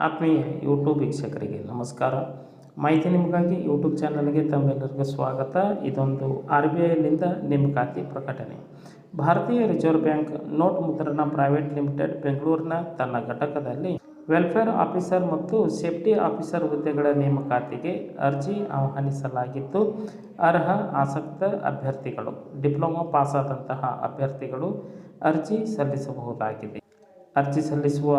ಆತ್ಮೀಯ ಯೂಟ್ಯೂಬ್ ವೀಕ್ಷಕರಿಗೆ ನಮಸ್ಕಾರ. ಮಾಹಿತಿ ನಿಮಗಾಗಿ ಯೂಟ್ಯೂಬ್ ಚಾನಲ್ಗೆ ತಮ್ಮೆಲ್ಲರಿಗೂ ಸ್ವಾಗತ. ಇದೊಂದು RBIನಿಂದ ನೇಮಕಾತಿ ಪ್ರಕಟಣೆ. ಭಾರತೀಯ ರಿಸರ್ವ್ ಬ್ಯಾಂಕ್ ನೋಟ್ ಮುದ್ರಣ ಪ್ರೈವೇಟ್ ಲಿಮಿಟೆಡ್ ಬೆಂಗಳೂರಿನ ತನ್ನ ಘಟಕದಲ್ಲಿ ವೆಲ್ಫೇರ್ ಆಫೀಸರ್ ಮತ್ತು ಸೇಫ್ಟಿ ಆಫೀಸರ್ ಹುದ್ದೆಗಳ ನೇಮಕಾತಿಗೆ ಅರ್ಜಿ ಆಹ್ವಾನಿಸಲಾಗಿದ್ದು, ಅರ್ಹ ಆಸಕ್ತ ಅಭ್ಯರ್ಥಿಗಳು ಡಿಪ್ಲೊಮಾ ಪಾಸಾದಂತಹ ಅಭ್ಯರ್ಥಿಗಳು ಅರ್ಜಿ ಸಲ್ಲಿಸಬಹುದಾಗಿದೆ. ಅರ್ಜಿ ಸಲ್ಲಿಸುವ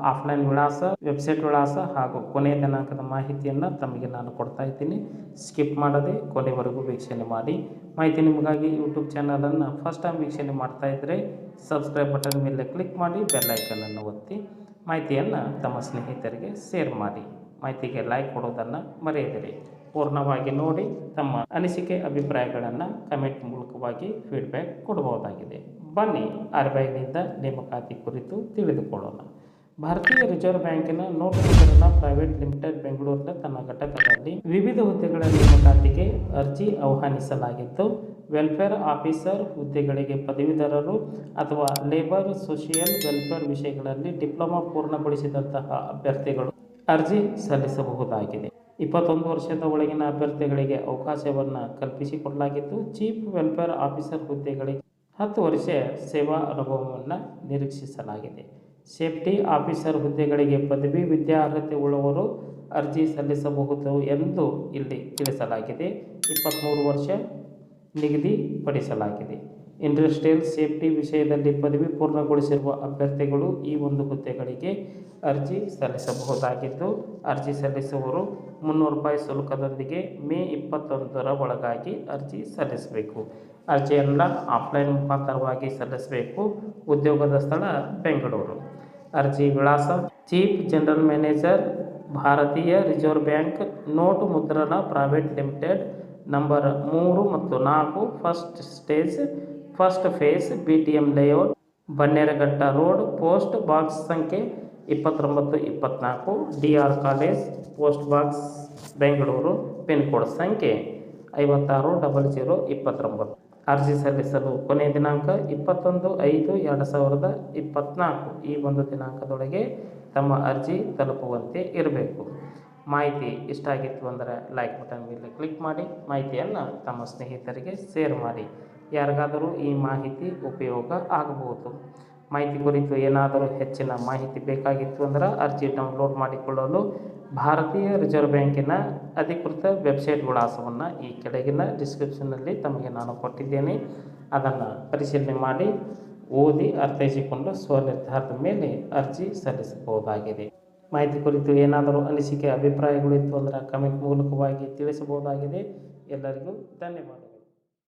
ಆಫ್ಲೈನ್ ವಿಳಾಸ, ವೆಬ್ಸೈಟ್ ವಿಳಾಸ ಹಾಗೂ ಕೊನೆಯ ದಿನಾಂಕದ ಮಾಹಿತಿಯನ್ನು ತಮಗೆ ನಾನು ಕೊಡ್ತಾ ಇದ್ದೀನಿ. ಸ್ಕಿಪ್ ಮಾಡದೆ ಕೊನೆವರೆಗೂ ವೀಕ್ಷಣೆ ಮಾಡಿ. ಮಾಹಿತಿ ನಿಮಗಾಗಿ ಯೂಟ್ಯೂಬ್ ಚಾನಲನ್ನು ಫಸ್ಟ್ ಟೈಮ್ ವೀಕ್ಷಣೆ ಮಾಡ್ತಾ ಇದ್ದರೆ ಸಬ್ಸ್ಕ್ರೈಬ್ ಬಟನ್ ಮೇಲೆ ಕ್ಲಿಕ್ ಮಾಡಿ, ಬೆಲ್ ಐಕನನ್ನು ಒತ್ತಿ ಮಾಹಿತಿಯನ್ನು ತಮ್ಮ ಸ್ನೇಹಿತರಿಗೆ ಶೇರ್ ಮಾಡಿ. ಮಾಹಿತಿಗೆ ಲೈಕ್ ಕೊಡೋದನ್ನು ಮರೆಯದಿರಿ. ಪೂರ್ಣವಾಗಿ ನೋಡಿ ತಮ್ಮ ಅನಿಸಿಕೆ ಅಭಿಪ್ರಾಯಗಳನ್ನು ಕಮೆಂಟ್ ಮೂಲಕವಾಗಿ ಫೀಡ್ಬ್ಯಾಕ್ ಕೊಡಬಹುದಾಗಿದೆ. ಬನ್ನಿ RBIನಿಂದ ನೇಮಕಾತಿ ಕುರಿತು ತಿಳಿದುಕೊಳ್ಳೋಣ. ಭಾರತೀಯ ರಿಸರ್ವ್ ಬ್ಯಾಂಕಿನ ನೋಟ್ ಮುದ್ರಣ ಪ್ರೈವೇಟ್ ಲಿಮಿಟೆಡ್ ಬೆಂಗಳೂರಿನ ತನ್ನ ಘಟಕದಲ್ಲಿ ವಿವಿಧ ಹುದ್ದೆಗಳ ನೇಮಕಾತಿಗೆ ಅರ್ಜಿ ಆಹ್ವಾನಿಸಲಾಗಿದ್ದು, ವೆಲ್ಫೇರ್ ಆಫೀಸರ್ ಹುದ್ದೆಗಳಿಗೆ ಪದವೀಧರರು ಅಥವಾ ಲೇಬರ್ ಸೋಷಿಯಲ್ ವೆಲ್ಫೇರ್ ವಿಷಯಗಳಲ್ಲಿ ಡಿಪ್ಲೊಮಾ ಪೂರ್ಣಗೊಳಿಸಿದಂತಹ ಅಭ್ಯರ್ಥಿಗಳು ಅರ್ಜಿ ಸಲ್ಲಿಸಬಹುದಾಗಿದೆ. 21 ವರ್ಷದ ಒಳಗಿನ ಅಭ್ಯರ್ಥಿಗಳಿಗೆ ಅವಕಾಶವನ್ನು ಕಲ್ಪಿಸಿಕೊಡಲಾಗಿದ್ದು, ಚೀಫ್ ವೆಲ್ಫೇರ್ ಆಫೀಸರ್ ಹುದ್ದೆಗಳಿಗೆ 10 ವರ್ಷ ಸೇವಾ ಅನುಭವವನ್ನು ನಿರೀಕ್ಷಿಸಲಾಗಿದೆ. ಸೇಫ್ಟಿ ಆಫೀಸರ್ ಹುದ್ದೆಗಳಿಗೆ ಪದವಿ ವಿದ್ಯಾರ್ಹತೆ ಉಳ್ಳವರು ಅರ್ಜಿ ಸಲ್ಲಿಸಬಹುದು ಎಂದು ಇಲ್ಲಿ ತಿಳಿಸಲಾಗಿದೆ. 23 ವರ್ಷ ನಿಗದಿಪಡಿಸಲಾಗಿದೆ. ಇಂಡಸ್ಟ್ರಿಯಲ್ ಸೇಫ್ಟಿ ವಿಷಯದಲ್ಲಿ ಪದವಿ ಪೂರ್ಣಗೊಳಿಸಿರುವ ಅಭ್ಯರ್ಥಿಗಳು ಈ ಒಂದು ಹುದ್ದೆಗಳಿಗೆ ಅರ್ಜಿ ಸಲ್ಲಿಸಬಹುದಾಗಿದ್ದು, ಅರ್ಜಿ ಸಲ್ಲಿಸುವವರು ₹300 ಶುಲ್ಕದೊಂದಿಗೆ ಮೇ 21ರ ಒಳಗಾಗಿ ಅರ್ಜಿ ಸಲ್ಲಿಸಬೇಕು. ಅರ್ಜಿಯನ್ನು ಆಫ್ಲೈನ್ ಮುಖಾಂತರವಾಗಿ ಸಲ್ಲಿಸಬೇಕು. ಉದ್ಯೋಗದ ಸ್ಥಳ ಬೆಂಗಳೂರು. ಅರ್ಜಿ ವಿಳಾಸ: ಚೀಫ್ ಜನರಲ್ ಮ್ಯಾನೇಜರ್, ಭಾರತೀಯ ರಿಸರ್ವ್ ಬ್ಯಾಂಕ್, ನೋಟು ಮುದ್ರಣ ಪ್ರೈವೇಟ್ ಲಿಮಿಟೆಡ್, ನಂಬರ್ 3 ಮತ್ತು 4, first stage, first phase, BTM layout, Bannerghatta road, post box ಸಂಖ್ಯೆ 2924, DR college, post box Bengaluru, pin code ಸಂಖ್ಯೆ 560029. ಅರ್ಜಿ ಸಲ್ಲಿಸಲು ಕೊನೆಯ ದಿನಾಂಕ 21/5/2024. ಈ ಒಂದು ದಿನಾಂಕದೊಳಗೆ ತಮ್ಮ ಅರ್ಜಿ ತಲುಪುವಂತೆ ಇರಬೇಕು. ಮಾಹಿತಿ ಇಷ್ಟ ಆಗಿತ್ತು ಅಂದರೆ ಲೈಕ್ ಬಟನ್ ಮೇಲೆ ಕ್ಲಿಕ್ ಮಾಡಿ, ಮಾಹಿತಿಯನ್ನು ತಮ್ಮ ಸ್ನೇಹಿತರಿಗೆ ಶೇರ್ ಮಾಡಿ. ಯಾರಿಗಾದರೂ ಈ ಮಾಹಿತಿ ಉಪಯೋಗ ಆಗಬಹುದು. ಮಾಹಿತಿ ಕುರಿತು ಏನಾದರೂ ಹೆಚ್ಚಿನ ಮಾಹಿತಿ ಬೇಕಾಗಿತ್ತು ಅಂದರೆ ಅರ್ಜಿ ಡೌನ್ಲೋಡ್ ಮಾಡಿಕೊಳ್ಳಲು ಭಾರತೀಯ ರಿಸರ್ವ್ ಬ್ಯಾಂಕಿನ ಅಧಿಕೃತ ವೆಬ್ಸೈಟ್ ವಿಳಾಸವನ್ನು ಈ ಕೆಳಗಿನ ಡಿಸ್ಕ್ರಿಪ್ಷನ್ನಲ್ಲಿ ತಮಗೆ ನಾನು ಕೊಟ್ಟಿದ್ದೇನೆ. ಅದನ್ನು ಪರಿಶೀಲನೆ ಮಾಡಿ, ಓದಿ ಅರ್ಥೈಸಿಕೊಂಡು ಸ್ವನಿರ್ಧಾರದ ಮೇಲೆ ಅರ್ಜಿ ಸಲ್ಲಿಸಬಹುದಾಗಿದೆ. ಮಾಹಿತಿ ಕುರಿತು ಏನಾದರೂ ಅನಿಸಿಕೆ ಅಭಿಪ್ರಾಯಗಳು ಇತ್ತು ಅಂದರೆ ಕಮೆಂಟ್ ಮೂಲಕವಾಗಿ ತಿಳಿಸಬಹುದಾಗಿದೆ. ಎಲ್ಲರಿಗೂ ಧನ್ಯವಾದಗಳು.